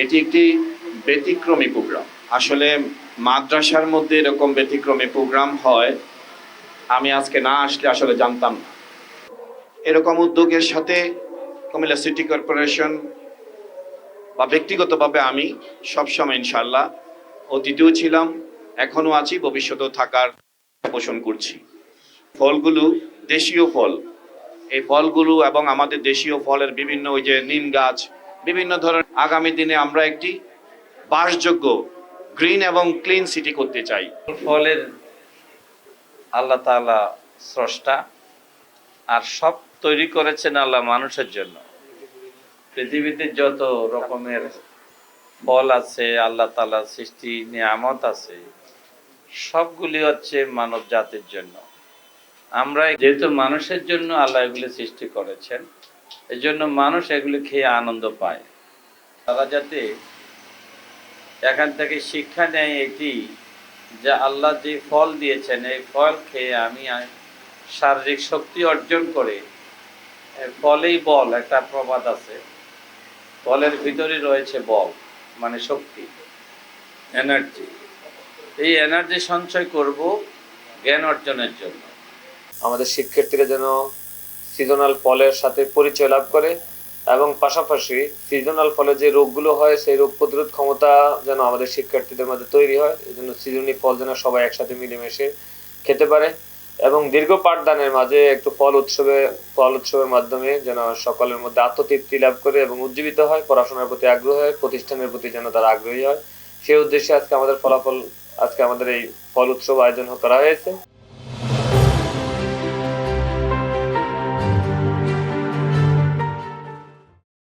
এটি একটি ব্যতিক্রমী প্রোগ্রাম। আসলে মাদ্রাসার মধ্যে এরকম ব্যতিক্রমী প্রোগ্রাম হয় আমি আজকে না আসলে আসলে জানতাম না। এরকম উদ্যোগের সাথে কুমিল্লা সিটি কর্পোরেশন বা ব্যক্তিগতভাবে আমি সবসময় ইনশাআল্লাহ অতীতেও ছিলাম, এখনো আছি, ভবিষ্যতেও থাকার পোষণ করছি। ফলগুলো দেশীয় ফল, এই ফলগুলো এবং আমাদের দেশীয় ফলের বিভিন্ন ওই যে নিম গাছ, বিভিন্ন ধরনের আগামী দিনে আমরা একটি বাসযোগ্য গ্রিন এবং ক্লিন সিটি করতে চাই। ফলের আল্লাহ তাআলা স্রষ্টা, আর সব তৈরি করেছেন আল্লাহ মানুষের জন্য। পৃথিবীতে যত রকমের ফল আছে, আল্লাহ তাআলার সৃষ্টি নিয়ামত আছে, সবগুলি হচ্ছে মানব জাতির জন্য। আমরা যেহেতু মানুষের জন্য আল্লাহ এগুলি সৃষ্টি করেছেন, এজন্য মানুষ এগুলি খেয়ে আনন্দ পায়। তারা যাতে এখান থেকে শিক্ষা নেয় এটি যে আল্লাহ যে ফল দিয়েছেন, এই ফল খেয়ে আমি শারীরিক শক্তি অর্জন করে, ফলেই বল, একটা প্রবাদ আছে, ফলের ভিতরে রয়েছে বল, মানে শক্তি, এনার্জি। এই এনার্জি সঞ্চয় করব জ্ঞান অর্জনের জন্য। আমাদের শিক্ষার্থীরা যেন সিজনাল ফলের সাথে পরিচয় লাভ করে এবং পাশাপাশি সিজনাল ফলে যে রোগগুলো হয় সেই রোগ প্রতিরোধ ক্ষমতা যেন আমাদের শিক্ষার্থীদের মধ্যে তৈরি হয়। এই জন্য সিজনাল ফল যেন সবাই একসাথে মিলেমিশে খেতে পারে এবং দীর্ঘ পাঠদানের মাঝে একটু ফল উৎসবের মাধ্যমে যেন সকলের মধ্যে আত্মতৃপ্তি লাভ করে এবং উজ্জীবিত হয়, পড়াশোনার প্রতি আগ্রহ হয়, প্রতিষ্ঠানের প্রতি যেন তারা আগ্রহী হয়। সেই উদ্দেশ্যে আজকে আমাদের এই ফল উৎসব আয়োজন করা হয়েছে।